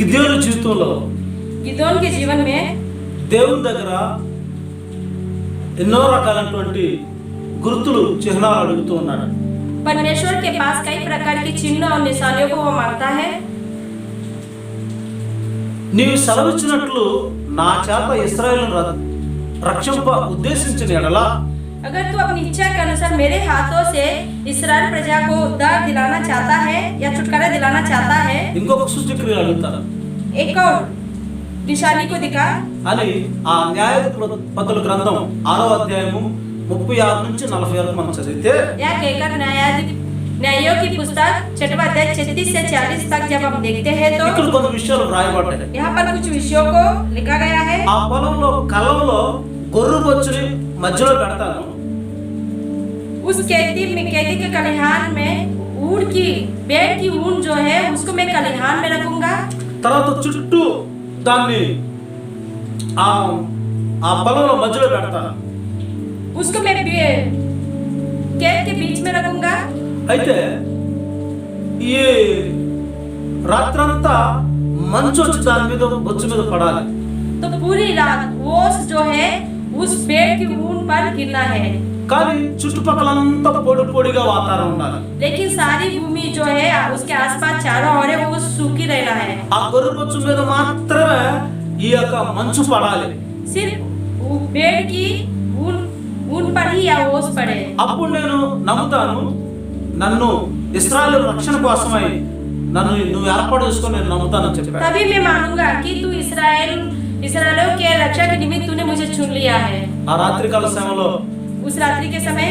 గిద్యోను జీవితంలో गिदोन के जीवन में దేవుని దగ్గర ఎన్నో రకాలైనటువంటి గుర్తులు చిహ్నాలు అడుగుతూ ఉన్నాడు. परमेश्वर के पास कई प्रकार के चिन्ह और निशानियों को वो मांगता है। నీవు సెలవిచ్చినట్లు నా చేత ఇశ్రాయేలును రక్షింప ఉద్దేశించిన ఎడల, अगर तू अपनी इच्छा के अनुसार मेरे हाथों से इस्राएल प्रजा को उद्धार दिलाना चाहता है या छुटकारा दिलाना चाहता है, ఇంకొక సూచక్రియలు అడుగుతాను एक और निशानी को दिखा అని ఆ న్యాయాధిపతుల గ్రంథం 6వ అధ్యాయము 36 నుంచి 40 వరకు మనం చదివితే, या कहकर न्यायों की पुस्तक 6वां अध्याय 36 से 40 तक जब हम देखते हैं तो ఇక్కడ కొన్ని విషయాలు రాయబడ్డాయి. यहाँ पर कुछ विषयों को लिखा गया है। ఆ పొలంలో కలంలో గొర్రె బొచ్చుని మధ్యలో పెడతాను, उस खेती के खलिहान में ऊन की भेड़ की ऊन जो है उसको मैं खलिहान में रखूंगा। తర్వాత చుట్టూ దాన్ని ఆ పొలంలో మధ్యలో పెడతాను, उसको मैं खेत के बीच में रखूंगा। అయితే ఈ రాత్రంతా మంచు వచ్చి దాని మీద బొచ్చు మీద పడాలి. तो पूरी रात ओस जो है उस पेड़ की ऊन पर गिरना है, కానీ చుట్టుపక్కలంతా పొడి పొడిగా వాతావరణం ఉండాలి. लेकिन सारी भूमि जो है उसके आसपास चारों ओर वो सूखी रहना है। ఆ గొర్రె బొచ్చు మీద మాత్రమే ఈ యొక్క మంచు పడాలి. सिर्फ पेड़ की ऊन पर ही या ओस पड़े। అప్పుడు నేను నమ్ముతాను, నన్ను ఇశ్రాయేలు రక్షణ కోసమై నన్ను నువ్వు ఏర్పాటు చేసుకొని నేను నమ్ముతానని చెప్పాను. तभी मैं मानूंगा कि तू इस्राएलियों के रक्षा के निमित्त तूने मुझे चुन लिया है। ఆ రాత్రికాల సమయంలో उस रात्रि के समय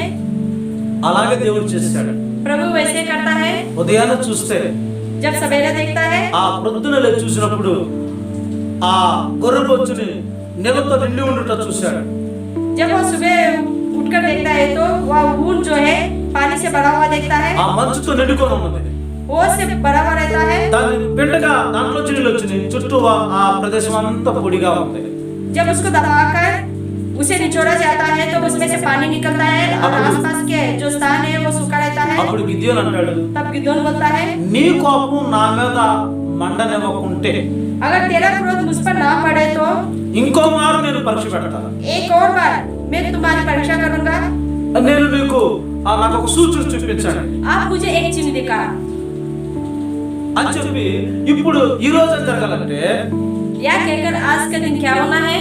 అలాగే దేవుడు చేశాడు. प्रभु वैसे करता है। ఉదయాన్నే చూస్తే, जब सवेरे देखता है, ఆ ప్రొద్దున లేచి చూసినప్పుడు ఆ గొర్రె బొచ్చుని నీళ్ళతో నిండి ఉండుట చూశాడు. जब वो सुबह उठकर देखता है तो वह ऊन जो है पानी से भरा हुआ देखता है, ఆ మంచుతో నిండుకొని ఉన్నది. ओस से भरा हुआ रहता है। దాని పిండగా దాంట్లో నీళ్ళు వచ్చినాయి, చుట్టూ ఆ ప్రదేశం అంతా పొడిగా ఉంది. जब उसको दबाकर उसे निचोड़ा जाता है तो उसमें से पानी निकलता है और आसपास के जो स्थान है वो सूखा रहता है। అప్పుడు గిద్యోను అంటాడు, तब गिदोन बोलता है, నీ కోపం నా మీద మండనివ్వకుంటే अगर तेरा क्रोध मुझ पर ना पड़े तो ఇంకో మారు నేను పరీక్ష పెడతాను, एक और बार मैं तुम्हारी परीक्षा करूंगा। నేను నీకు నాకు ఒక సూచన చూపించాను आप मुझे एक चिन्ह दिखा అని చెప్పి, ఇప్పుడు ఈ రోజు ఏం జరగాలంటే या कहकर आज का दिन क्या होना है,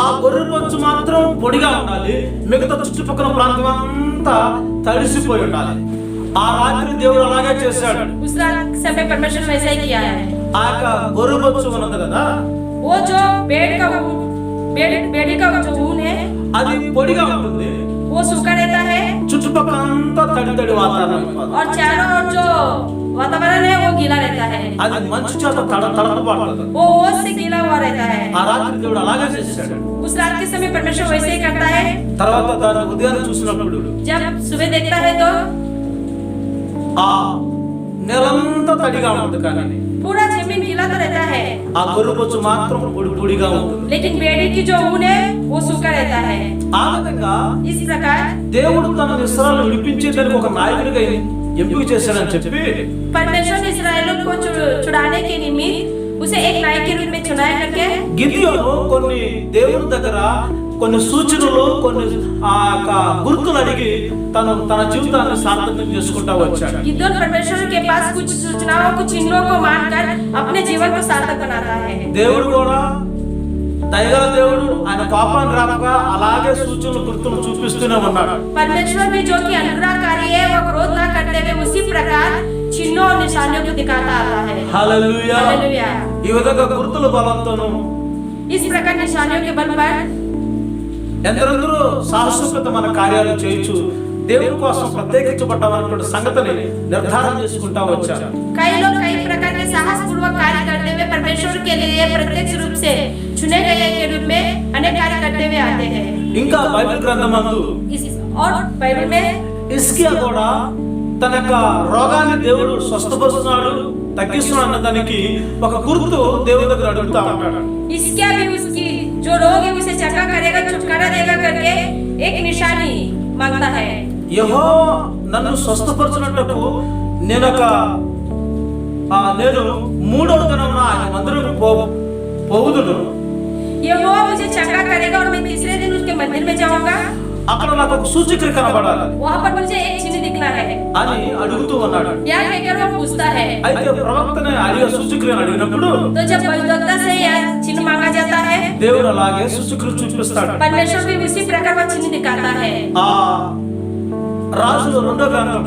ఆ గొర్రె బొచ్చు మాత్రం పొడిగా ఉండాలి, మిగతా చుట్టుపక్కల ప్రాంతం అంతా తడిసిపోయి ఉండాలి. ఆ రాత్రి దేవుడు అలాగే చేశాడు. उस रात समय परमेश्वर वैसा ही किया है। ఆ యొక్క గొర్రె బొచ్చు ఉన్నది కదా, वो जो बेड़ी का जो ऊन है అది పొడిగా ఉంటుంది, वो सूखा रहता है చుట్టుపక్కల అంతా తడి తడి వాతావరణం అయిపోతుంది. और चारों ओर जो वातावरण है वो गीला रहता है, అది మంచు చేత తడపబడుతుంది. वो ओस से गीला हुआ रहता है। ఆ రాత్రి దేవుడు అలాగే చేశాడు. उस रात के समय परमेश्वर वैसे ही करता है। తర్వాత దాన్ని ఉదయాన్ని చూసినప్పుడు जब सुबह देखता है तो ఆ నెలంతా తడిగా ఉంటుంది, కానీ पूरा जमीन गीला तो रहता है, ఆ గొర్రె బొచ్చు మాత్రం పొడి పొడిగా ఉంటుంది. लेकिन बेड़ी की जो ऊन है वो सूखा रहता है। ఆ విధంగా इस प्रकार దేవుడు తన ఇశ్రాయేలును విడిపించేందుకు ఒక నాయకుడిగా ఎంపిక చేశాడని చెప్పి, परमेश्वर ने इस्राएलियों को छुड़ाने के निमित्त उसे एक नायक के रूप में चुनाया करके గిద్యోను కొన్ని దేవుని దగ్గర కొన్ని సూచనలు, కొన్ని గుర్తులు అడిగి తన జీవితాన్ని సార్థకం చేసుకుంటా వచ్చాడు. गिदोन परमेश्वर के पास कुछ सूचनाओं कुछ चिन्हों को मानकर अपने जीवन को सार्थक बनाता है। దేవుడు కూడా దయగల దేవుడు, ఆయన కోపాన్ని రాక అలాగే సూచనలు గుర్తులు చూపిస్తూనే ఉన్నాడు. परमेश्वर भी जो कि अनुग्रहकारी है वो क्रोध ना करते हुए उसी प्रकार चिन्हों और निशानियों को दिखाता आता है। హల్లెలూయా. हालेलुया। ఈ విధంగా గుర్తుల బలంతోను इस प्रकार निशानियों के बल पर ఎందరెందరో సాహసోపేతమైన కార్యాలు చేయొచ్చు, దేవుని కోసం ప్రత్యేకించబడ్డమైనటువంటి సంగతిని నిర్ధారణ చేసుకుంటా వచ్చారు. कई लोग कई प्रकार के साहस पूर्वक कार्य करते हुए परमेश्वर के लिए प्रत्यक्ष रूप से चुने गए के रूप में अनेक कार्य करते हुए आते हैं। ఇంకా బైబిల్ గ్రంథమందు और बाइबल में హిజ్కియా కూడా తన యొక్క రోగాన్ని దేవుడు స్వస్థపరుస్తున్నాడు, తగ్గిస్తున్నాడు అన్న దానికి ఒక గుర్తు దేవుని దగ్గర అడుగుతా ఉంటాడు. इसके भी उसकी जो रोग है उसे चंगा करेगा, छुटकारा देगा करके एक निशानी मांगता है। యెహోవా నన్ను స్వస్థపరచునట్టుకు నేను ఒక నేను మూడవ దినమున ఆయన మందిరం పోవుదును. यहोवा मुझे चंगा करेगा और मैं तीसरे दिन उसके मंदिर में जाऊंगा। అక్కడ నాకు ఒక సూచక్రియ కనబడాలి वहां पर मुझे एक चिन्ह दिखना है అని అడుగుతూ ఉన్నాడు. या कहकर वो पूछता है। అయితే ప్రవక్తనే అడిగే సూచక్రియను అడిగినప్పుడు तो जब भविष्यवक्ता से यह चिन्ह मांगा जाता है, దేవుడు అలాగే సూచక్రియ చూపిస్తాడు. परमेश्वर भी उसी प्रकार का चिन्ह दिखाता है। ఆ రాజుల రెండో గ్రంథం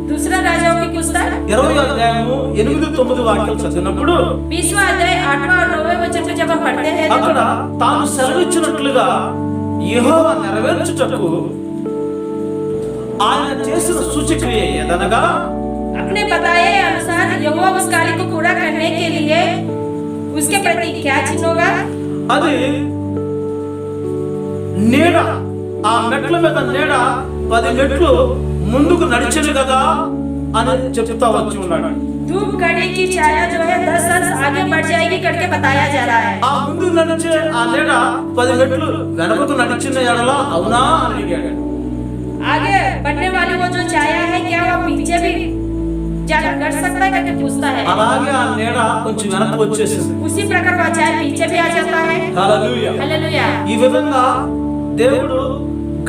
दूसरा राजाओं की पुस्तक 20వ అధ్యాయము 8-9 వాక్యాలు చదివినప్పుడు 20वां अध्याय 8वां और 9वें वचन को जब हम पढ़ते हैं, అక్కడ తాను సెలవిచ్చినట్లుగా యెహోవా నెరవేర్చుటకు ఆయన చేసిన సూచక్రియ ఏదనగా, अपने बताए अनुसार यहोवा उस कार्य को पूरा करने के लिए उसके प्रति क्या चिन्ह होगा? అది నీడ, ఆ మెట్ల మీద నీడ 10 మెట్లు ముందుకు నడిచింది కదా అని చెప్తా వచ్చి ఉన్నాడు. धूप घड़ी की छाया जो है 10 अंश आगे बढ़ जाएगी करके बताया जा रहा है। ఆ ముందుకు నడిచే ఆ నీడ 10 మెట్లు వెనకకు నడిచిన ఎడల అవునా అని అడిగాడు. आगे बढ़ने वाली वो जो छाया है, क्या वो पीछे भी जाकर कर सकता है करके पूछता है। అలాగే ఆ నీడ కొంచెం వెనక్కి వచ్చేసింది. उसी प्रकार वो छाया पीछे भी आ जाता है। హల్లెలూయా. हालेलुया। ఈ విధంగా దేవుడు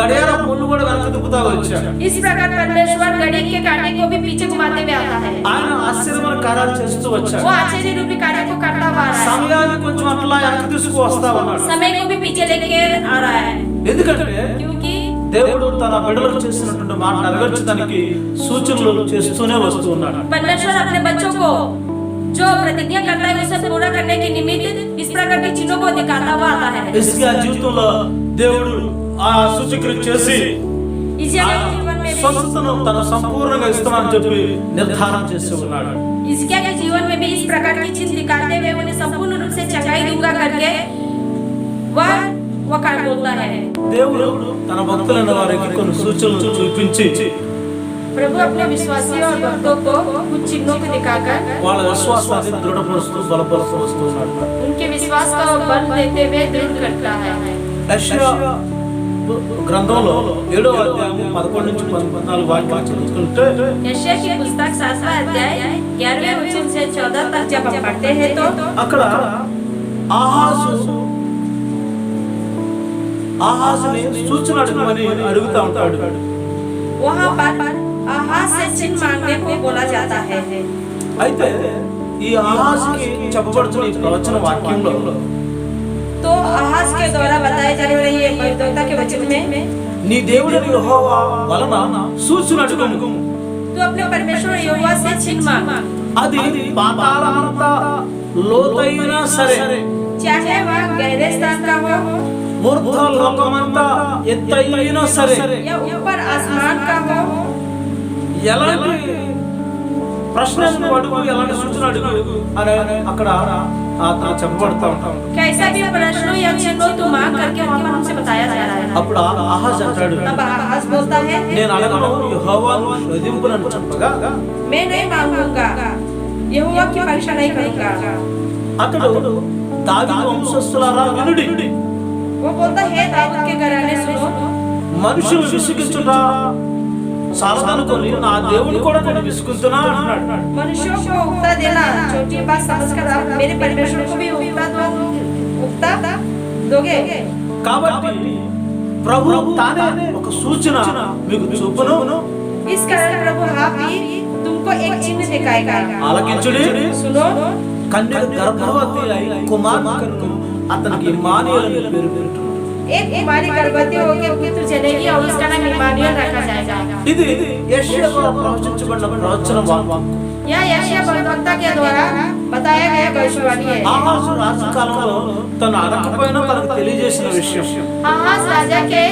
గడియార ముళ్ళు కూడా వెనక్కి తిప్పుతా వచ్చాడు. इस प्रकार परमेश्वर घड़ी के कांटे को भी पीछे घुमाते हुए आता है। ఆయన ఆశ్చర్యమైన కార్యాలు చేస్తూ వచ్చాడు. वो आश्चर्य रूपी कार्य को करता हुआ आ रहा है। సమయాన్ని కొంచెం అట్లా వెనక్కి తీసుకు వస్తా ఉన్నాడు. समय को भी पीछे लेके आ रहा है, ఎందుకంటే क्योंकि దేవుడు తన బిడ్డలకు చేసినటువంటి మాట నెరవేర్చడానికి సూచనలు చేస్తూనే వస్తూ ఉన్నాడు. परमेश्वर अपने बच्चों को जो प्रतिज्ञा करता है उसे पूरा करने के निमित्त इस प्रकार के चिन्हों को दिखाता हुआ आता है। హిజ్కియా జీవితంలో దేవుడు ఆ సూచక్రియ చేసి इसी जीवन में भी స్వస్థతను తన సంపూర్ణంగా ఇస్తానని చెప్పి నిర్ధారణ చేసి ఉన్నాడు. हिजकिय्याह के जीवन में भी इस प्रकार की चिन्ह दिखाते हुए उन्हें संपूर्ण रूप से चंगाई दूंगा करके वह कार्य बोलता है। దేవుడు తన భక్తులైన వారికి కొన్ని సూచనలు చూపించి प्रभु अपने विश्वासियों और भक्तों को कुछ चिन्हों को दिखाकर వాళ్ళ విశ్వాసాన్ని దృఢపరుస్తూ బలపరుస్తూ వస్తూ ఉన్నాడు. उनके विश्वास को बल देते हुए दृढ़ करता है। యెషయా గ్రంథంలో 7వ అధ్యాయం 11-14 వాక్యాలు చదువుకుంటే यशायाह की पुस्तक 7वां अध्याय 11वें वचन से 14 तक जब हम पढ़ते हैं तो అక్కడ ఆహాజుని సూచన అడగమని అడుగుతా ఉంటాడు. वहाँ पर आहाज से चिन्ह मांगने को बोला जाता है। అయితే ఈ ఆహాజుకి చెప్పబడుతున్న ఈ ప్రవచన వాక్యంలో तो आहाज के द्वारा बताए जाने वाले ये भविष्यवक्ता के वचन में నీ దేవుడైన యెహోవా వలన సూచన అడుగుము. तो अपने परमेश्वर यहोवा से चिन्ह मांग, అది పాతాళమంత లోతైనా సరే, चाहे वह गहरे स्थान का हो మూర్ధ లోకమంత ఎత్తైనా సరే, या ऊपर आसमान का हो, ఎలాంటి ప్రశ్నలను అడుగు, ఎలాంటి సూచన అడుగు అని అక్కడ అతను చెప్పబడతా ఉంటాం. कैसा भी प्रश्न या चिन्ह तू मांग करके वहाँ पर हमसे बताया जा रहा है। అప్పుడు ఆహాజ్ అంటాడు, तब आहाज बोलता है, నేను అడగను యెహోవాను శోధింపునని చెప్పగా मैं नहीं मांगूंगा, यहोवा की परीक्षा नहीं करूंगा। అతడు దావీదు వంశస్థులారా వినుడి, वो बोलता है दाऊद के घराने सुनो, మనుషులు విసిగించుట సాలదనుకొని నా దేవుని కూడా నేను విసుగుతున్నా అంటున్నాడు. मनुष्यों को उगता देना छोटी बात समझकर आप मेरे परमेश्वर को भी उगता दोगे। కాబట్టి ప్రభు తానే ఒక సూచన మీకు చూపును, इस कारण प्रभु आप भी तुमको एक चिन्ह दिखाएगा। ఆలకించుడి. सुनो, కన్యక గర్భవతి అయి కుమారుని అతనికి ఇమ్మానుయేలు అని పేరు పెట్టు. एक कुमारी गर्भवती होकर पुत्र जनेगी और उसका नाम इम्मानुएल रखा जाएगा। ఇది యెషయా ద్వారా ప్రవచించబడిన ప్రవచన వాక్యం. यह यशायाह भविष्यवक्ता के द्वारा बताया गया भविष्यवाणी है। ఆహాజు రాజకాలంలో తను అడగకపోయినా తనకు తెలియజేసిన విషయం. आहाज राजा के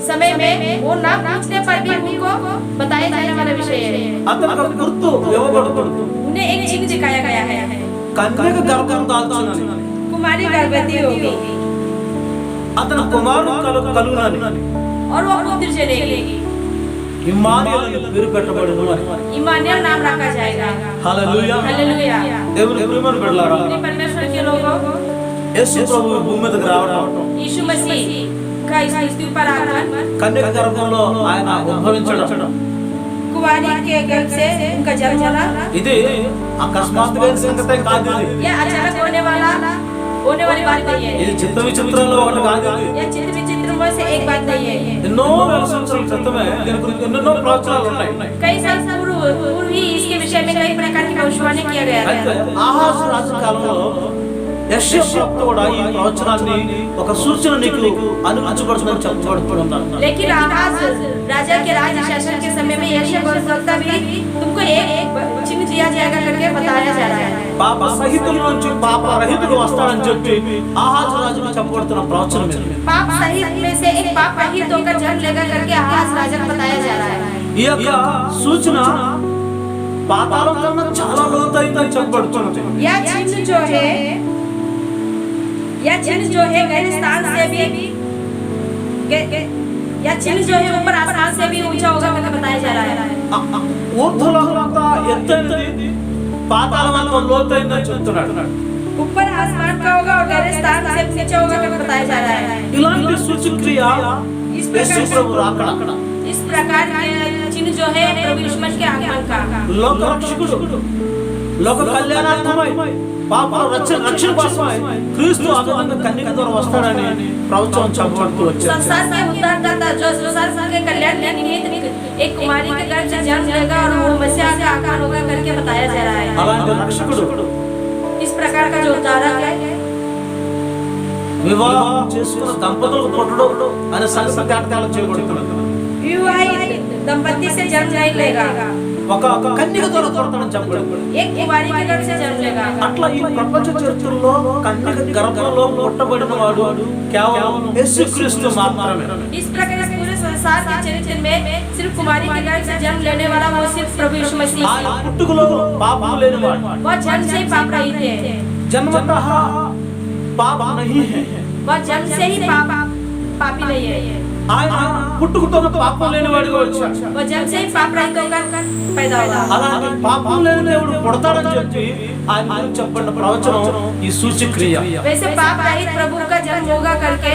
समय में वो ना पूछने पर भी उनको बताया जाने वाला विषय है। అతనికి ఒక గుర్తు ఇవ్వబడుతుంది. उन्हें एक चिन्ह दिखाया गया है, కన్యక గర్భం దాల్చునని, कुमारी गर्भवती होगी అతని కుమారుడు కలుగునని, और वो पुत्र जनेगी, ఇమ్మానుయేలు అని పేరు పెట్టబడును అని. इम्मानुएल नाम रखा जाएगा। హల్లెలూయా. हालेलुया। దేవుని ప్రియమైన బిడ్డలారా, परमेश्वर के लोगों, యేసు ప్రభు భూమి మీదకి రావడం, यीशु मसीह का इस पृथ्वी पर आगमन, కన్యక గర్భంలో ఆయన ఉద్భవించడం, कुंवारी के गर्भ से उनका जन्म होना, ఇది అకస్మాత్తుగా సంగతే కాదు, ఇది यह अचानक होने वाली बात नहीं है। ఇది చిత్త విచిత్రంలో ఒకటి కాదు, ఇది यह चित्र विचित्र में से एक बात नहीं है। ఎన్నో వేల సంవత్సరాల క్రితమే దీని గురించి ఎన్నెన్నో ప్రవచనాలు ఉన్నాయి. कई साल पूर्व ही इसके विषय में कई प्रकार की भविष्यवाणी किया गया అయితే है। ఆహాజు రాజు కాలంలో యెషయా ప్రవక్త కూడా ఈ ప్రవచనాన్ని ఒక సూచన నీకు అనుమతించబడుతుందని చెప్పబడుతున్నాడు. लेकिन आहाज राजा के राज शासन के समय में यशायाह भविष्यवक्ता भी तुमको एक चिन्ह दिया जाएगा करके बताया जा रहा है। పాప సహితుల నుంచి పాప రహితుడు వస్తాడని చెప్పి ఆహాజు రాజుకు చెప్పబడుతున్న ప్రవచనం ఇది. पाप सहित में से एक पाप रहित होकर जन्म लेगा करके आहाज राजा को बताया जा रहा है। ఈ యొక్క సూచన పాతాళం కన్నా చాలా లోతైందని చెప్పబడుతున్నది. यह चिन्ह जो है गहरे स्थान से भी यह चिन्ह जो है ऊपर आसमान से भी ऊंचा होगा करके बताया जा रहा है। ఊర్ధ్వలోకమంతా ఎత్తైనది, పాతాళం అంతా లోతైందని చెప్తున్నాడు. ऊपर आसमान का होगा और गहरे स्थान से नीचे होगा करके बताया जा रहा है। ఇలాంటి సూచక్రియ యేసు ప్రభు రాకడ, इस प्रकार के चिन्ह जो है प्रभु यीशु मसीह के आगमन का, లోక రక్షకుడు, లోక కళ్యాణార్థమై పాపల రక్షణ కోసమై క్రీస్తు ఆగమన కన్యక ద్వారా వస్తాడని ప్రవచనం చెప్పబడుతూ వచ్చాడు. संसार के उद्धारकर्ता जो संसार के कल्याण के निमित्त एक कुमारी के गर्भ से जन्म लेगा और वो मसीह का आगमन होगा करके बताया जा रहा है। అలాంటి రక్షకుడు इस प्रकार का जो उद्धारक है, వివాహం చేసుకున్న దంపతులకు పుట్టడు అనే సంగతి జ్ఞాపకం చేయబడుతున్నది. विवाहित दंपति से जन्म नहीं लेगा, ఒక కన్యక ద్వారా పుడతాడని చెప్పబడింది. एक कुमारी के गर्भ से जन्म लेगा। అట్లా ఈ ప్రపంచ చరిత్రలో కన్యక గర్భంలో పుట్టబడిన వాడు కేవలం యేసుక్రీస్తు మాత్రమే. इस प्रकार इस पूरे संसार के चरित्र में सिर्फ कुमारी के गर्भ से जन्म लेने वाला वो सिर्फ प्रभु यीशु मसीह ఆ పుట్టుకలో పాపం లేనివాడు, वो जन्म से ही पाप रहित है, जन्मतः पाप नहीं है, वो जन्म से ही पापी नहीं है, ఆయన పుట్టుకతో పాపం లేనివాడిగా వచ్చాడు. वो जन्म से ही पाप रहित होकर पैदा हुआ। అలాంటి పాపం లేని దేవుడు పుడతాడని చెప్పి ఆయన గురించి చెప్పబడిన ప్రవచనం ఈ సూచక్రియ. वैसे पाप रहित प्रभु का जन्म होगा करके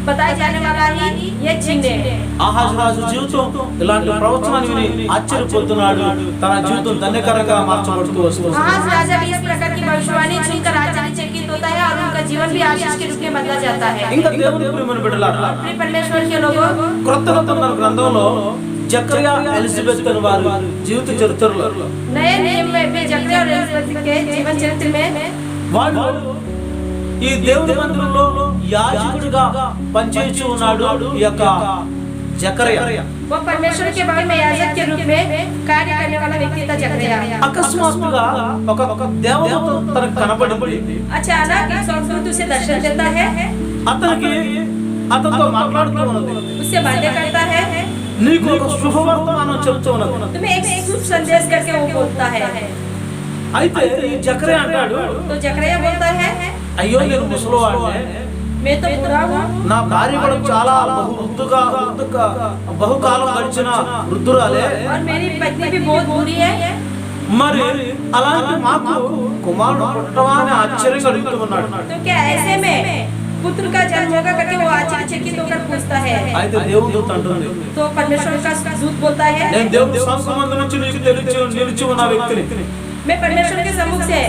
बताया जाने वाला ही ये चिन्ह है। ఆహాజు రాజు జీవితం ఇలాంటి ప్రవచనాన్ని విని ఆశ్చర్యపోతున్నాడు. తన జీవితం ధన్యకరంగా మార్చబడుతూ వస్తుంది. आहाज राजा भी इस प्रकार की भविष्यवाणी सुनकर आश्चर्यचकित होता है और उनका जीवन भी आशीष के रूप में बदला जाता है। ఇంకా దేవుని ప్రియమైన బిడ్డలారా, अपने परमेश्वर के लोगों, క్రొత్త నిబంధన గ్రంథంలో జకరియా ఎలిజబెత్ అనే వారి జీవిత చరిత్రలో नए नियम में भी जकरिया और एलिजाबेथ के जीवन चरित्र में వాళ్ళు ఈ దేవుని మందిరంలో యాజకుడిగా పనిచేస్తూ ఉన్నాడు. ఈ యొక్క జకరియా वो परमेश्वर के भवन में याजक के रूप में कार्य करने वाला व्यक्ति था जकरिया। అకస్మాత్తుగా ఒక దేవదూత తనకు కనబడింది. अचानक एक स्वर्गदूत उसे दर्शन देता है, అతనితో మాట్లాడుతూ ఉన్నది. उससे बातें करता है, నీకు ఒక శుభవర్తమానం చెప్తూ ఉన్నది. तुम्हें एक शुभ संदेश करके वो बोलता है। అయితే ఈ జకరియా అంటాడు, तो जकरिया बोलता है, అయ్యో నేను ముసలివాడినే, मैं तो बुरा हूँ, నా భార్య కూడా చాలా బహుకాలం గడిచిన వృద్ధురాలే, और मेरी पत्नी भी बहुत बुरी है, మరి అలాంటి మాకు కుమారుడు పుట్టవా అని ఆశ్చర్యంగా అడుగుతూ ఉన్నాడు. तो क्या ऐसे में पुत्र का जन्म होगा करके वो आश्चर्यचकित होकर पूछता है। అయితే దేవుని దూత అంటుంది, तो परमेश्वर का दूत बोलता है, నేను దేవుని సముఖమందు నుంచి నీకు నిలిచి ఉన్న వ్యక్తిని, मैं परमेश्वर के सम्मुख से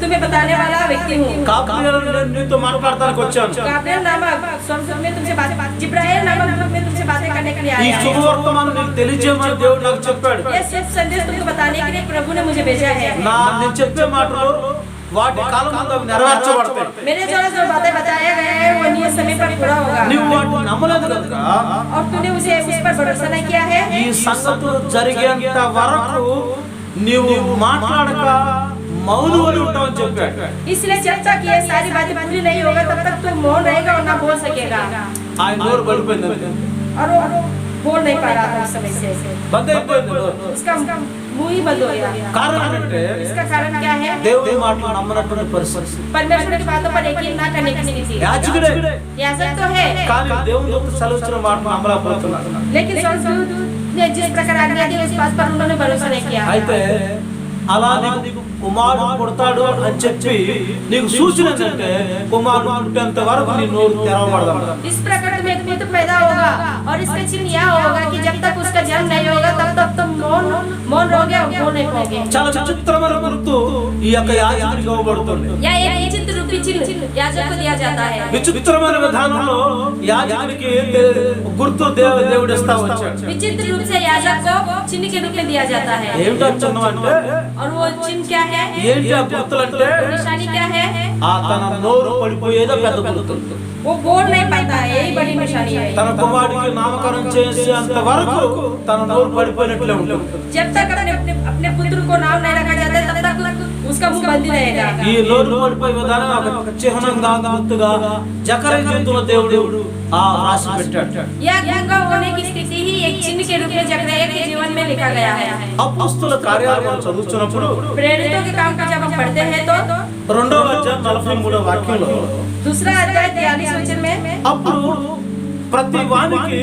तुम्हें बताने वाला व्यक्ति हूँ। గాబ్రియేలు నేను నీతో మాట్లాడడానికి వచ్చాను. गाब्रिएल नामक स्वर्गदूत में तुमसे बात, जिब्राइल नामक दूत में तुमसे बातें करने के लिए ఈ आया है। శుభవర్తమానం నీకు తెలియజేయమని దేవుడు నాకు చెప్పాడు. ये शुभ संदेश तुमको बताने के लिए प्रभु ने मुझे भेजा है। నేను చెప్పే మాటలు వాటి కాలం ముందు అవి నెరవేర్చబడతాయి. मेरे द्वारा जो बातें बताया गया है वो नियत समय पर पूरा होगा, నీవు వాటిని నమ్మలేదు కనుక और तूने उसे उस पर भरोसा नहीं किया है। ఈ సంగతులు జరిగేంత వరకు నీవు మాట్లాడక మౌనమై ఉంటావని చెప్పాడు. इसलिए जब तक ये सारी बातें पूरी नहीं होगा तब तक तू मौन रहेगा और ना बोल सकेगा। ఆయన నోరు పడిపోయింది, और वो बोल नहीं पा रहा था उस समय से, బంద్ అయిపోయింది నోరు. उसका मुंह ही बंद हो गया। కారణం ఏంటంటే इसका कारण क्या है? దేవుని మాటలు నమ్మనటువంటి పరిస్థితి. परमेश्वर की बातों पर यकीन ना करने की स्थिति। యాజకుడే याजक तो है, కానీ దేవుని దూత సెలవిచ్చిన మాటలు నమ్మలేకపోతున్నాడు. लेकिन स्वर्गदूत ने जिस प्रकार आज्ञा दी उस बात पर उन्होंने भरोसा नहीं किया। అయితే అలా నీకు కుమారుడు పుడతాడు అని చెప్పి నీకు సూచన ఏంటంటే కుమారుడు పుట్టేంత వరకు నీ నోరు తెరవబడదు. इस प्रकार तुम्हें एक पुत्र पैदा होगा होगा और इसका चिन्ह यह होगा कि जब तक उसका जन्म नहीं होगा तब तक तुम मौन रहोगे और बोल नहीं पाओगे। చాలా విచిత్రమైన గుర్తు ఈ యొక్క యాజకుడికి ఇవ్వబడుతుంది. यह एक विचित्र रूपी चिन्ह याजक को दिया जाता है। విచిత్రమైన విధానంలో యాజకుడికి గుర్తు దేవుడు ఇస్తా వచ్చాడు. विचित्र रूप से याजक को चिन्ह के रूप में दिया जाता है। ఏమిటో చిహ్నం అంటే, और वो चिन्ह क्या है? ఏంటి ఆ గుర్తులంటే, निशानी क्या है? ఆ తన నోరు పడిపోయేదో పెద్ద గుర్తు. वो बोल नहीं पाता है, यही बड़ी निशानी है। తన కుమారుడికి నామకరణం చేసేంత వరకు తన నోరు పడిపోయినట్లే ఉంటుంది. जब तक अपने पुत्र को नाम नहीं रखा जाता है तब तक उसका मुंह बंद ही रहेगा। ఈ నోరు పడిపోయే విధానం ఒక చిహ్నంగా గుర్తుగా జకర్యా జీవితంలో దేవుడు రాసి పెట్టాడు. यह गूंगा होने की स्थिति ही एक चिन्ह के रूप में जकरिया के जीवन में लिखा गया है। అపోస్తలుల కార్యాలు మనం చదువుతున్నప్పుడు प्रेरितों के काम को जब हम पढ़ते हैं तो 2వ అధ్యాయం 43వ వాక్యంలో दूसरा अध्याय 43 वचन में అప్పుడు ప్రతి వానికి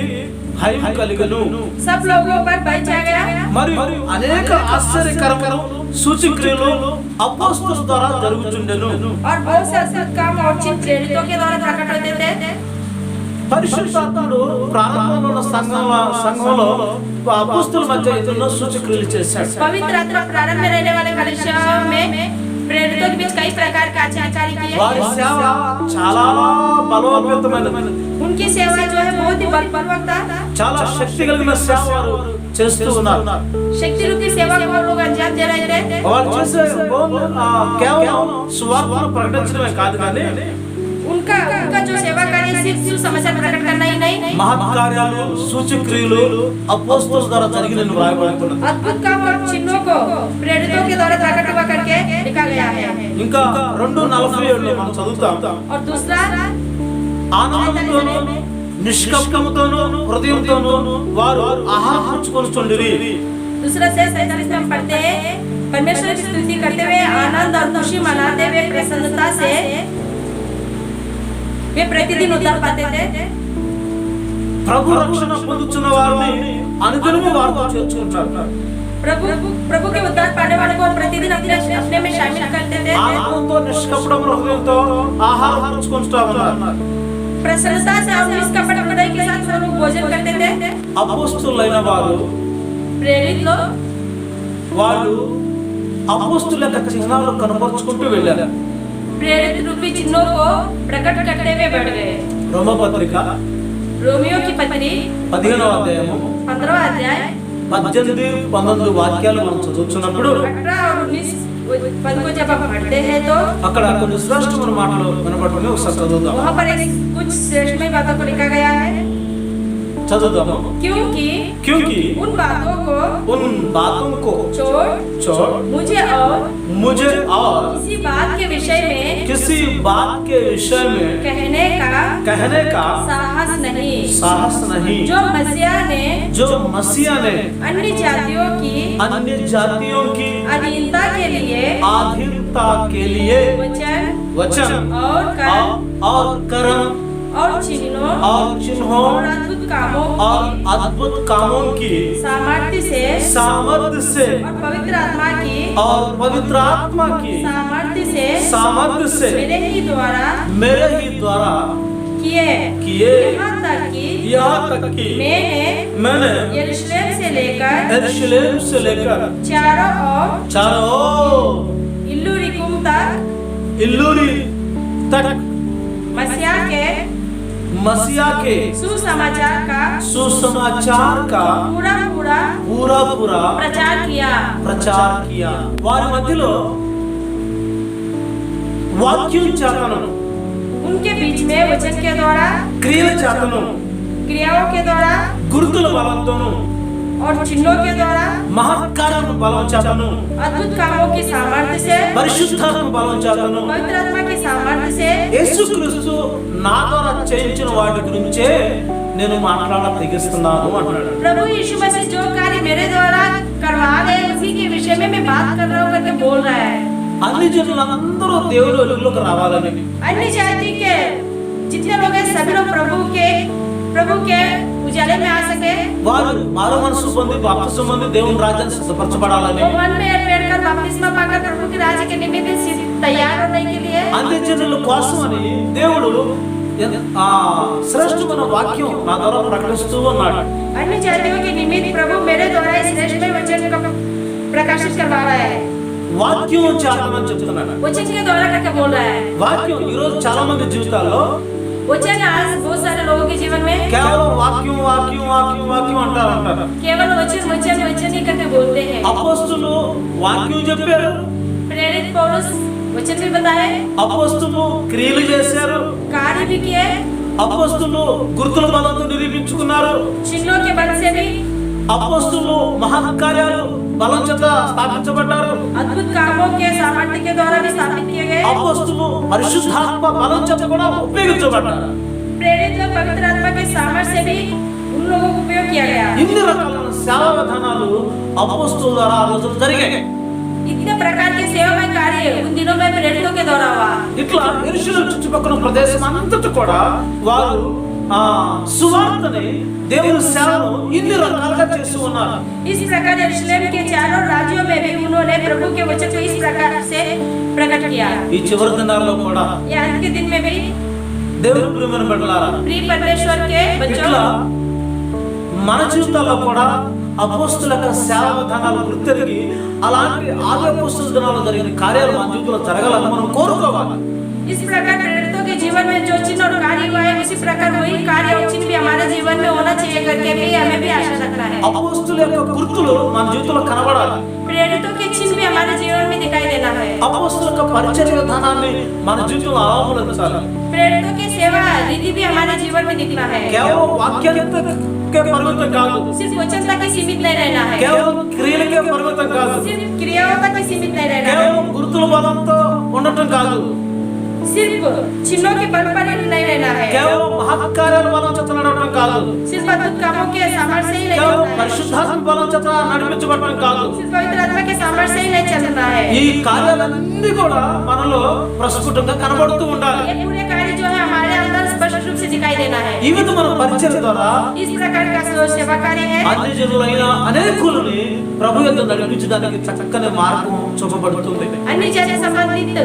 భయం కలిగను, सब लोगों पर भय छा गया మరియు అనేక ఆశ్చర్యకరమైన సూచక్రియలు అపోస్తలుల ద్వారా జరుగుచుండెను. और बहुत से अद्भुत काम और चिन्ह प्रेरितों के द्वारा प्रकट होते थे। పరిశుద్ధాత్ముడు ప్రారంభంలో ఉన్న సంఘంలో అపోస్తలుల మధ్య ఎన్నో సూచక్రియలు చేశాడు. पवित्र आत्मा प्रारंभ में रहने वाले कलीसिया में प्रेरितों के बीच कई प्रकार का आचार्य किए। వారి సేవ చాలా బలోపేతమైనది, उनकी सेवा जो है बहुत ही बलपूर्वक था। చాలా శక్తి కలిగిన సేవ వారు చేస్తూ ఉన్నారు. शक्ति रूपी सेवा को वो लोग अंजाम दे रहे थे। వాళ్ళు చేసే కేవలం సువార్తను ప్రకటించడమే కాదు, కానీ उनका जो सेवा कार्य सिर्फ सुसमाचार प्रकट करना ही नहीं, మహత్కార్యాలు సూచక్రియలు అపోస్తలుల ద్వారా జరిగినవి రాయబడుతున్నది. अद्भुत काम और चिन्हों को प्रेरितों के द्वारा प्रकट हुआ करके लिखा गया है। ఇంకా 2:47 మనం चదువుతాం. और दूसरा ఆనందంతోను నిష్కపటముతోను హృదయంతోను వారు ఆహారం పుచ్చుకొనుచుండిరి. दूसरा से 47 में हम पढ़ते हैं, परमेश्वर की स्तुति करते हुए आनंद और खुशी मनाते हुए प्रसन्नता से वे प्रतिदिन उद्धार पाते थे। ప్రభు రక్షణ పొందుచున్న వారిని అనుదినము వారితో చేర్చుకుంటారు. प्रभु के उद्धार पाने वाले को प्रतिदिन अपने में शामिल करते थे। ఆనందంతో నిష్కపటం హృదయంతో ఆహారం పుచ్చుకొనుటా ఉన్నారు. प्रसन्नता से और निष्कपट हृदय के साथ वो लोग भोजन करते थे। అపోస్తలులైన వారు प्रेरित लोग వాళ్ళు అపోస్తలుల యొక్క చిహ్నాలను కనపరుచుకుంటూ వెళ్ళారు. प्रेरित रूपी चिन्हों को प्रकट करते हुए बढ़ गए। రోమపత్రిక रोमियो की पत्री 15వ అధ్యాయము 15वां अध्याय 18-19 వాక్యాలు మనం చదువుతున్నప్పుడు 18 और 19 पद को जब हम पढ़ते हैं तो అక్కడ కొన్ని శ్రేష్టమైన మాటలు వినబడుతున్నాయి. ఒకసారి చదువుదాం. वहाँ पर एक कुछ श्रेष्ठ बातों को लिखा गया है। చదువుదాము. क्योंकि क्योंकि उन बातों को छोड़ मुझे और किसी बात के विषय में कहने का साहस नहीं जो मसीहा ने अन्य जातियों की अधीनता के लिए वचन और कर्म और चिन्हों और अद्भुत कामों की सामर्थ्य से और पवित्र आत्मा की सामर्थ्य से मेरे ही द्वारा किए यहाँ तक कि मैंने यरूशलेम से लेकर चारों इल्लुरिकुम तक मसीहा के सुसमाचार का पूरा प्रचार किया వారి మధ్యలో వాక్యం చేతను, उनके बीच में वचन के द्वारा క్రియల చేతను, क्रियाओं के द्वारा గుర్తుల బలంతోను, और चिन्हों के द्वारा మహత్కార్యము బలం చేతను, अद्भुत कामों की सामर्थ्य से పరిశుద్ధాత్మ బలం చేతను, पवित्र आत्मा की सामर्थ्य से యేసుక్రీస్తు నా ద్వారా చేయించిన వాటి గురించే నేను మాట్లాడ తెగిస్తున్నాను అంటున్నాడు. प्रभु यीशु मसीह जो कार्य मेरे द्वारा करवा गए उसी के विषय में मैं बात कर रहा हूँ करके बोल रहा है। అన్ని జనులందరూ దేవుని వెలుగులోకి రావాలని, अन्य जाति के जितने लोग हैं सभी लोग प्रभु के उजाले में आ सके, వారు మారు మనసు పొంది బాప్తిస్మం పొంది దేవుని రాజ్యాన్ని సిద్ధపరచబడాలని, वो मन में पेड़ कर बपतिस्मा पाकर प्रभु के राज्य के निमित्त तैयार होने के लिए అన్ని జనుల కోసమని దేవుడు శ్రేష్టమైన వాక్యం నా ద్వారా ప్రకటిస్తూ ఉన్నాడు. अन्य जातियों के निमित्त प्रभु मेरे द्वारा इस श्रेष्ठमय वचन को प्रकाशित करवा रहा है। వాక్యం చాలా మంది చెప్తున్నాడు. वचन के द्वारा करके बोल रहा है। వాక్యం ఈ రోజు చాలా మంది జీవితాల్లో वचन आज बहुत सारे लोगों के जीवन में కేవలం వాక్యం వాక్యం వాక్యం వాక్యం అంటారు. केवल वचन वचन वचन ही करके बोलते हैं। అపోస్తులు వాక్యం చెప్పారు, प्रेरित पौलुस वचन भी बताए, అపోస్తులు క్రియలు చేశారు, कार्य भी किए, అపోస్తులు గుర్తుల బలంతో నిరూపించుకున్నారు, चिन्हों के बल से भी, అపోస్తులు మహత్కార్యాలు బలం చేత స్థాపించబడ్డారు, अद्भुत कामों के सामर्थ्य के द्वारा भी स्थापित किए गए, అపోస్తులు పరిశుద్ధాత్మ బలం చేత కూడా ఉపయోగించబడ్డారు. प्रेरित लोग पवित्र आत्मा के सामर्थ्य से भी उन लोगों को उपयोग किया गया। ఇన్ని రకాల సేవా విధానాలు అపోస్తుల ద్వారా ఆ రోజులు జరిగాయి. इतने प्रकार के सेवामय कार्य उन दिनों में प्रेरितों के द्वारा हुआ। ఇట్లా యెరూషలేము చుట్టుపక్కల ప్రదేశం అంతటా కూడా వారు సువార్తని దేవుని సేవను ఇన్ని రకాలుగా చేస్తూ ఉన్నారు. इस प्रकार यरूशलेम के चारों राज्यों में भी उन्होंने प्रभु के वचन को इस प्रकार से प्रकट किया। ఈ చివరి దినాల్లో కూడా ये अंत के दिन में भी దేవుని ప్రియమైన బిడ్డలారా, प्रिय परमेश्वर के बच्चों, ఇట్లా మన జీవితాల్లో కూడా అపోస్తుల యొక్క సేవా విధానాలు గుర్తెరిగి అలాంటి ఆది అపోస్తుల దినాల్లో జరిగిన కార్యాలు మన జీవితంలో జరగాలని మనం కోరుకోవాలి. इस प्रकार प्रेरितों के जीवन में जो चिन्ह और कार्य हुआ है, उसी प्रकार वही कार्य और चिन्ह भी हमारे जीवन में होना चाहिए करके भी हमें भी आशा रखना है। అపోస్తుల యొక్క గుర్తులు మన జీవితంలో కనబడాలి. प्रेरितों के चिन्ह भी हमारे जीवन में दिखाई देना है। అపోస్తుల యొక్క పరిచర్య విధానాన్ని మన జీవితంలో అవలంబించాలి. प्रेरितों की सेवा रीति भी हमारे जीवन में दिखना है। కేవలం వాక్యానికే పరిమితం కాదు, सिर्फ वचन तक ही सीमित नहीं रहना है, కేవలం క్రియలకే పరిమితం కాదు, सिर्फ क्रियाओं तक ही सीमित नहीं रहना है, కేవలం గుర్తుల బలంతో ఉండటం కాదు, सिर्फ चिन्हों के बल पर ही नहीं रहना है, కేవలం మహత్కార్యాల బలం చేత నడవడం కాదు, सिर्फ अद्भुत कामों के सामर्थ्य से ही नहीं కేవలం चलना है, పరిశుద్ధాత్మ బలం చేత నడిపించబడటం కాదు. सिर्फ पवित्र आत्मा के सामर्थ्य से ही नहीं चलना है। ఈ కార్యాలన్నీ కూడా మనలో ప్రస్ఫుటంగా కనబడుతూ ఉండాలి. ये पूरे कार्य जो है हमारे अंदर स्पष्ट रूप से दिखाई देना है। ఈ విధంగా మన పరిచర్య ద్వారా इस प्रकार का सेवा कार्य है, అన్ని జనులైన అనేకులని ప్రభు యొక్క నడిపించడానికి చక్కని మార్గం చూపబడుతుంది. अन्य जाति संबंधित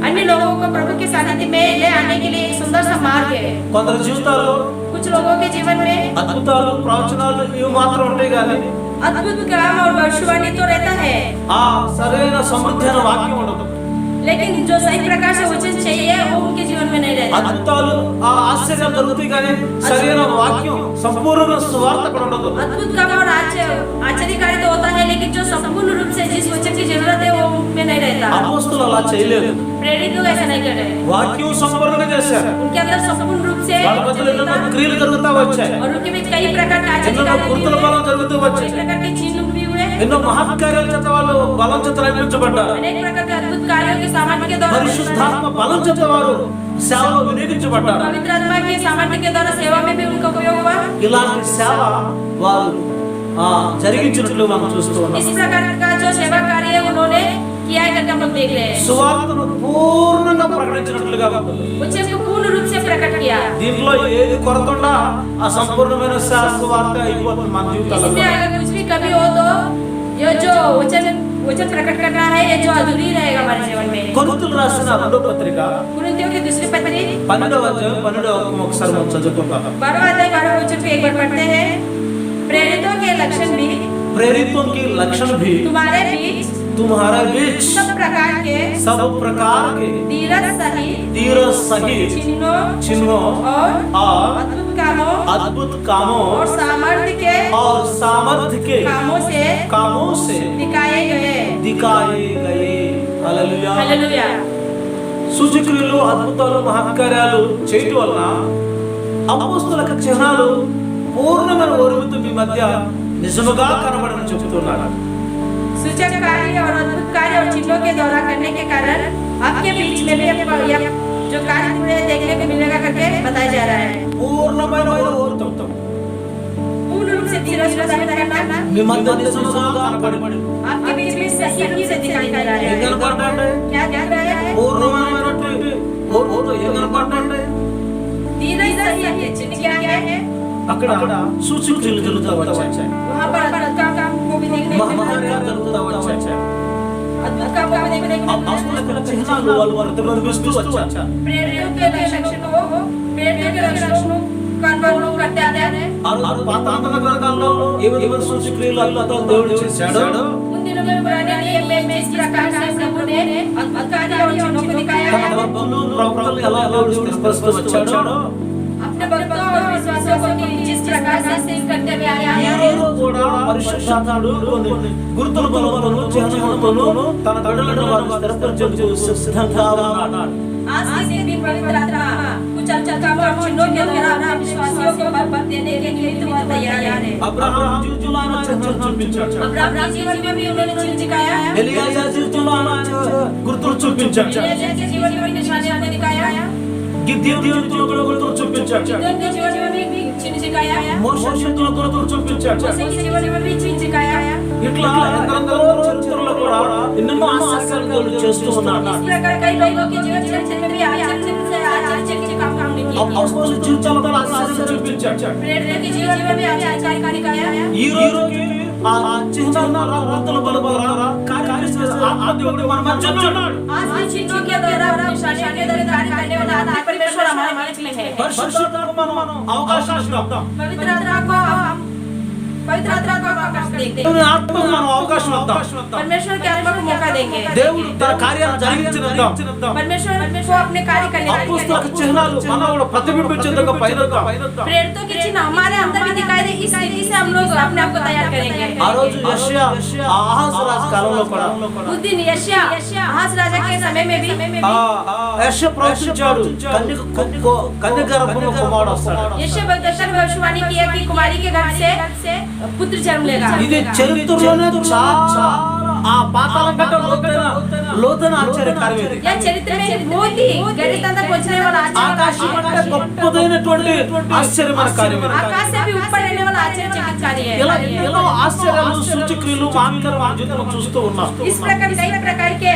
अन्य लोगों को प्रभु के सानिध्य में ले आने के लिए एक सुंदर सा मार्ग है। కొందరు జీవితాల్లో कुछ लोगों के जीवन में అద్భుతాలు ప్రవచనాలు ఇవి మాత్రం ఉంటాయి కానీ अद्भुत काम और भविष्यवाणी तो रहता है, ఆ సరైన సమృద్ధి అనే వాక్యం ఉండదు. लेकिन जो सही प्रकार से वचन चाहिए वो उनके जीवन में नहीं रहता। అద్భుతాలు ఆ ఆశ్చర్యాలు జరుగుతాయి కానీ సరైన వాక్యం సంపూర్ణ సువార్త కూడా ఉండదు. अद्भुत काम और आश्चर्यकारी तो होता है, लेकिन जो संपूर्ण रूप से जिस वचन की जरूरत है वो उनमें नहीं रहता। అపోస్తులు అలా చేయలేదు. प्रेरित लोग ऐसा नहीं कर रहे, వాక్యం సంపూర్ణంగా చేశారు. उनके अंदर संपूर्ण रूप से వాళ్ళ మధ్యలో ఎన్నో క్రియలు జరుగుతూ వచ్చాయి, और उनके बीच कई प्रकार के ఎన్నో గుర్తుల బలం జరుగుతూ कई వచ్చాయి, प्रकार के चिन्ह भी हुए, ఎన్నో మహత్కార్యాల చేత వాళ్ళు బలం చేత నడిపించబడ్డారు. अनेक प्रकार के अद्भुत कार्यों के सामर्थ्य के द्वारा పరిశుద్ధాత్మ బలం చేత వారు సేవలో వినియోగించబడ్డారు. पवित्र आत्मा के सामर्थ्य के द्वारा सेवा में भी उनका उपयोग हुआ। ఇలాంటి సేవ వారు జరిగించినట్లు మనం చూస్తూ ఉన్నాం. इस प्रकार का जो सेवा कार्य उन्होंने किया है करके हम लोग देख रहे हैं। సువార్తను పూర్ణంగా ప్రకటించినట్లుగా ఉంటుంది. वचन को पूर्ण रूप से प्रकट किया। దీంట్లో ఏది కొరతకుండా ఆ సంపూర్ణమైన సువార్త అయిపోతుంది మన జీవితాల్లో. इसमें अगर कुछ भी कमी हो तो ये जो वचन प्रकट करना है, ये जो अधूरी रहेगा हमारे जीवन में। కొరింథీయులకు రాసిన రెండో పత్రిక कुरिन्थियों की दूसरी पत्री 12వ అధ్యాయం 12వ వాక్యం ఒకసారి మనం చదువుకుందాం. 12वां अध्याय 12वें वचन को एक बार पढ़ते हैं। प्रेरितों के लक्षण भी प्रेरितों की लक्षण भी तुम्हारे बीच तुम्हारे बीच सब प्रकार के धीरज सहित चिन्हों और और अद्भुत कामों और सामर्थ्य के कामों से दिखाए गए। हालेलुया। हालेलुया। సూచక్రియలు అద్భుతాలు మహత్కార్యాలు చేయటం వలన అపోస్తుల యొక్క చిహ్నాలు పూర్ణమైన ఓర్మితో మీ మధ్య నిజముగా కనబడని చెబుతున్నారు. सूचक कार्य और अद्भुत कार्य और चिन्हों के द्वारा करने के कारण आपके बीच में भी जो कार्य पूरे देखने को मिलेगा करके बताया जा रहा है। పూర్ణమైన ఓర్మితో पूर्ण रूप से धीरज रखना మీ మధ్య నిజముగా కనబడి आपके बीच में सही से दिखाई दे रहा है। क्या दिख रहा है? పూర్ణమైనటువంటి ఓర్మితో ఏం కనబడండి? धीरज सही चिन्ह क्या है? అక్కడ సూచక్రియలు జరుగుతూ వచ్చాయి, वहाँ पर अद्भुत काम को भी देखने को मिला। మహత్కార్యాలు జరుగుతూ వచ్చాయి. अद्भुत काम को भी देखने को मिला। అపోస్తుల యొక్క చిహ్నాలు వాళ్ళు వారు ప్రతిబింబిస్తూ వచ్చారు. प्रेरितों के लक्षण को प्रेरितों के लक्षणों का अनुभव करते आते हैं। పాతాళ గ్రంథాల్లో ఏ విధమైన సూచక్రియలు అద్భుతాలు దేవుడు చేశాడో उन दिनों में पुराने नियम में इस प्रकार से प्रभु ने अद्भुत कार्य और चिन्हों को दिखाया తన है। భక్తులు ప్రవక్తలు ఎలా దేవుడు స్థిరపరుస్తూ వచ్చాడో अपने भक्तों और विश्वासियों को जिस प्रकार से सिद्ध करते हुए आया ఈ है। రోజు కూడా పరిశుద్ధాత్ముడు కొన్ని గుర్తుల బలములను చిహ్నములతోను తన బిడ్డలను వారు స్థిరపరచుటకు సిద్ధంగా ఉన్నాడు. आज के दिन पवित्र आत्मा कुछ अच्छा कामों और चिन्हों के द्वारा अपने विश्वासियों को बल देने के निमित्त वह तैयार है। అబ్రహాము జీవితంలో చిహ్నాలు చూపించాడు. अब्राहम के जीवन में भी उन्होंने चिन्ह दिखाया है। ఎలీయా జీవితంలో గుర్తులు చూపించాడు. एलिय्याह के जीवन में भी निशानियां उन्हें दिखाया है। గిద్యోను జీవితంలో కూడా గుర్తులు చూపించాడు. गिदोन के जीवन में भी चिन्ह दिखाया है। మోషే జీవితంలో గుర్తులు చూపించాడు. मूसा के जीवन में भी चिन्ह दिखाया है। ఇట్లా ఎందరెందరో చరిత్రలో కూడా ఎన్నెన్నో ఆశ్చర్యాలు చేస్తూ ఉన్నాడు. इस प्रकार कई लोगों के जीवन चरित्र में भी आश्चर्य से आश्चर्य के काम किए। అపోస్తలుల జీవితాల్లో కూడా ఆశ్చర్యాలు చూపించాడు. प्रेरितों के जीवन में भी आश्चर्य कार्य दिखाया है। ఈ రోజుకి ఆ చిహ్నాల గుర్తుల బలం ద్వారా కార్యాలు చేసే ఆ దేవుడు మన మధ్య ఉన్నాడు. आज के चिन्हों के द्वारा निशानियों के द्वारा कार्य करने वाला आत्मा परमेश्वर हमारे मध्य में है। పరిశుద్ధాత్మకు మనం అవకాశం ఇద్దాం. पवित्र आत्मा को हम अवकाश देंगे। దేవుని ఆత్మకు మనం అవకాశం ఇద్దాం. परमेश्वर के आत्मा को मौका देंगे। దేవుడు తన కార్యాలు జరిగించినద్దాం. परमेश्वर को अपने कार्य करने का అపోస్తలుల చిహ్నాలు మనలో ప్రతిబింబించేందుకు పైనగా प्रेरितों के चिन्ह हमारे अंदर भी दिखाई दे। इस रीति से हम लोग अपने आप को तैयार करेंगे। ఆ రోజు యెషయా ఆహాజు రాజు కాలంలో కూడా उस दिन यशायाह आहाज राजा के समय में भी యెషయా ప్రవచించాడు, కన్యక గర్భంలో కుమారుడు వస్తాడు. यशायाह भविष्यद्वक्ता ने भविष्यवाणी किया कि कुमारी के गर्भ से पुत्र जन्म लेगा। ఇది చరిత్రలోనే చాలా ఆ పాతాళం కంటే లోతైన ఆశ్చర్యకార్యం ఇది. यह चरित्र में बहुत ही गहरे स्थान तक पहुंचने वाला ఆకాశం కంటే గొప్పదైనటువంటి ఆశ్చర్యమైన కార్యం ఇది. आकाश से भी ऊपर रहने वाला आश्चर्यचकित कार्य है। ఇలా ఎన్నో ఆశ్చర్యాలు సూచక్రియలు మానవ జీవితంలో చూస్తూ ఉన్నాం. इस प्रकार कई प्रकार के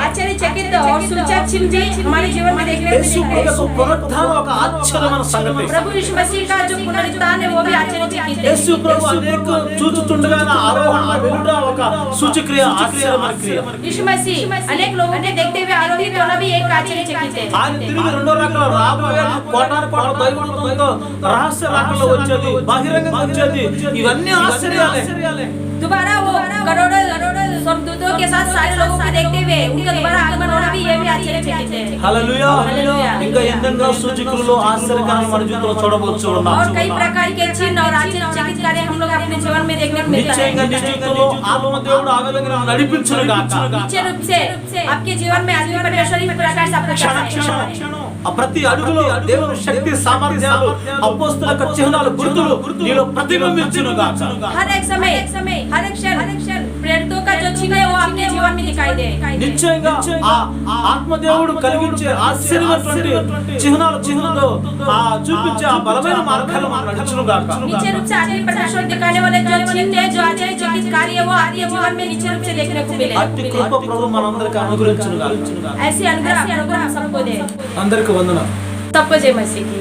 आश्चर्यचकित और सूचक चिन्ह भी हमारे जीवन में देखने को యేసు मिलते యొక్క हैं। పునరుత్థానం ఒక ఆశ్చర్యమైన సంగతి. प्रभु यीशु मसीह का जो पुनरुत्थान है वो भी आश्चर्यचकित है। యేసు ప్రభు అనేక చూచుతుండగా ఆరోహణ వెలుడ ఒక సూచక్రియ ఆశ్చర్యమైన క్రియ. यीशु मसीह अनेक लोगों के देखते हुए आरोहित होना भी एक आश्चर्यचकित है। ఆయన తిరిగి రెండో రకాల రాబోయే కోటాను కోట్ల దైవదూతలతో రహస్య రాకల్లో వచ్చేది, బహిరంగంగా వచ్చేది, ఇవన్నీ ఆశ్చర్యాలే. दोबारा वो करोड़ों स्वर्गदूतों के साथ सारे लोगों को देखते हुए उनका दोबारा आगमन होना भी ये भी आश्चर्यचकित है। హల్లెలూయా. హల్లెలూయా. ఇంకా ఎన్నెన్నో సూచకులు ఆశ్చర్యకరమైన మన జీవితంలో చూడవచ్చు ఉన్నాం. और कई प्रकार के चिन्ह और आश्चर्यचकित कार्य हम लोग अपने जीवन में देखने को मिलता है। నిశ్చయంగా నీ జీవితంలో ఆత్మ దేవుడు ఆ విధంగా నడిపించును గాక. निश्चय रूप से आपके जीवन में आत्मिक परमेश्वर इस प्रकार से आपको క్షణ క్షణం ఆ ప్రతి అడుగులో దేవుని శక్తి సామర్థ్యాలు అపోస్తలుల యొక్క చిహ్నాలు గుర్తులు నీలో ప్రతిబింబించును గాక. हर एक समय हर एक क्षण प्रेरितों का जो चिन्ह है वो आपके जीवन में दिखाई दे। నిశ్చయంగా ఆ ఆత్మదేవుడు కలిగించే ఆశ్చర్యమైనటువంటి చిహ్నాలు ఆ చూపించే ఆ బలమైన మార్గాలు మనం నడుచును గాక. निश्चय रूप से आत्मिक परमेश्वर दिखाने वाले जो चिन्ह है जो आश्चर्यचकित कार्य है वो आपके जीवन में निश्चय रूप से देखने को मिले। అట్టి కృప ప్రభు మనందరికీ అనుగ్రహించును గాక. ऐसी अनुग्रह हम सबको दे। అందరికీ వందనాలు. सबको जय मसीह की।